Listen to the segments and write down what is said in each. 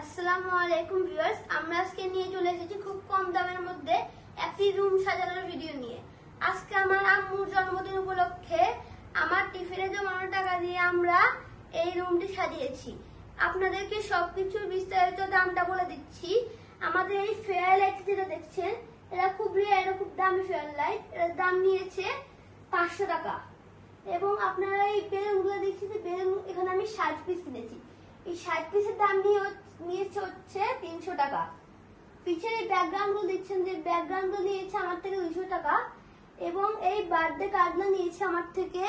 আসসালামু আলাইকুম ভিউয়ার্স, আমরা আজকে নিয়ে চলে এসেছি খুব কম দামের মধ্যে একটি রুম সাজানোর ভিডিও নিয়ে। আজকে আমার আম্মুর জন্মদিন উপলক্ষে আমার টিফিনে জমানো টাকা দিয়ে আমরা এই রুমটি সাজিয়েছি। আপনাদেরকে সবকিছুর বিস্তারিত দামটা বলে দিচ্ছি। আমাদের এই ফেয়ার লাইট যেটা দেখছেন, এটা খুব রেয়ার, এটা খুব দামি ফেয়ার লাইট। এর দাম নিয়েছে 500 টাকা। এবং আপনারা এই বেলুনগুলো দেখছেন, বেলুন এখানে আমি 60 পিস কিনেছি। এই 60 পিসের দাম নিয়েছে হচ্ছে 300 টাকা। পিছের এই ব্যাকগ্রাউন্ড গুলো দেখছেন, যে ব্যাকগ্রাউন্ড গুলো নিয়েছে আমার থেকে 200 টাকা। এবং এই বার্থডে কার্ডগুলো নিয়েছে আমার থেকে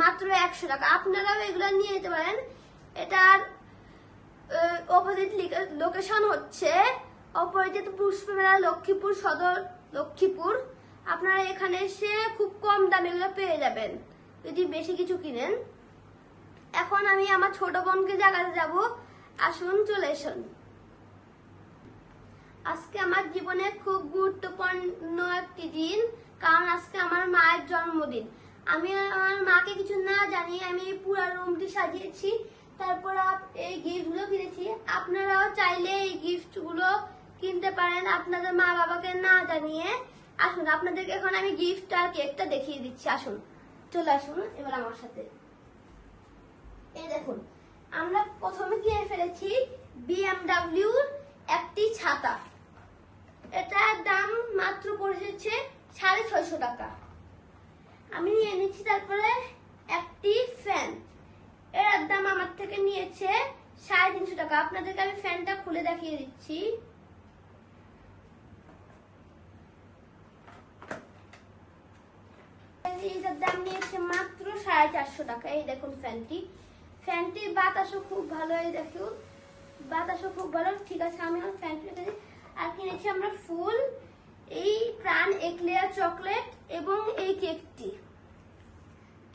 মাত্র 100 টাকা। আপনারাও এগুলো নিয়ে যেতে পারেন। এটার অপোজিট লোকেশন হচ্ছে অপরাজিত পুষ্প মেলা, লক্ষ্মীপুর সদর, লক্ষ্মীপুর। আপনারা এখানে এসে খুব কম দামে এগুলো পেয়ে যাবেন যদি বেশি কিছু কিনেন। এখন আমি আমার ছোট বোনকে জায়গাতে যাব, আসুন চলে আসুন। আজকে আমার জীবনে খুব গুরুত্বপূর্ণ একটি দিন, কারণ আজকে আমার মায়ের জন্মদিন। আমি আমার মাকে কিছু না জানিয়ে আমি পুরো রুমটি সাজিয়েছি, তারপর এই গিফটগুলো কিনেছি। আপনারাও চাইলে এই গিফটগুলো কিনতে পারেন আপনাদের মা বাবাকে না জানিয়ে। আসুন, আপনাদেরকে এখন আমি গিফট আর কেকটা দেখিয়ে দিচ্ছি। আসুন, চলে আসুন এবার আমার সাথে। এই দেখুন, আমরা প্রথমে কিনে ফেলেছি বিএমডব্লিউর একটি ছাতা। এটার দাম মাত্র পড়েছে 650 টাকা। আমি নিয়ে নিচ্ছি তারপরে একটি ফ্যান। এর দাম আমার থেকে নিয়েছে 350 টাকা। আপনাদেরকে আমি ফ্যানটা খুলে দেখিয়ে দিচ্ছি। এটার দাম নিয়েছে মাত্র 450 টাকা। এই দেখুন ফ্যানটির বাতাসও খুব ভালো। এই দেখুন, বাতাসও খুব ভালো। ঠিক আছে, আমি আমার ফ্যানটি রেখে দিই। আর কিনেছি আমরা ফুল, এই প্রাণ একলেয়ার চকলেট এবং এই কেকটি।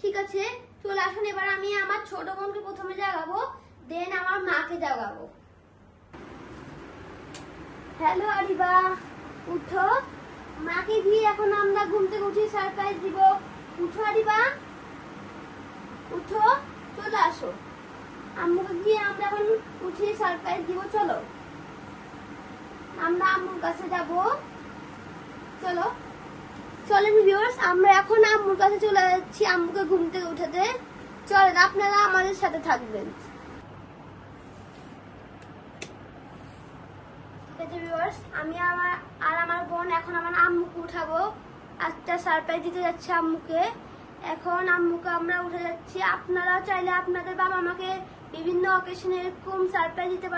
ঠিক আছে, চলে আসুন। এবার আমি আমার ছোট বোনকে প্রথমে জাগাবো, দেন আমার মাকে জাগাবো। হ্যালো আরিবা, উঠো। মাকে দিয়ে এখন আমরা ঘুম থেকে উঠে সারপ্রাইজ দিব। উঠো আরিবা, উঠো, চলে আসো। আম্মুকে গিয়ে আমরা এখন উঠিয়ে সারপ্রাইজ দিব। চলো, আমরা আম্মুর কাছে যাব। চলো চলেন ভিউয়ার্স, আমরা এখন আম্মুর কাছে চলে যাচ্ছি আম্মুকে ঘুম থেকে উঠাতে। চলেন, আপনারা আমাদের সাথে থাকবেন। ভিউয়ার্স, আমি আমার বোন এখন আমার আম্মুকে উঠাবো। একটা সারপ্রাইজ দিতে যাচ্ছে আম্মুকে। এখন আম্মুকে আমরা উঠে যাচ্ছি। আপনারা চাইলে আপনাদের বাবা মাকে বিভিন্ন অকেশনে এরকম সারপ্রাইজ দিতে পারেন।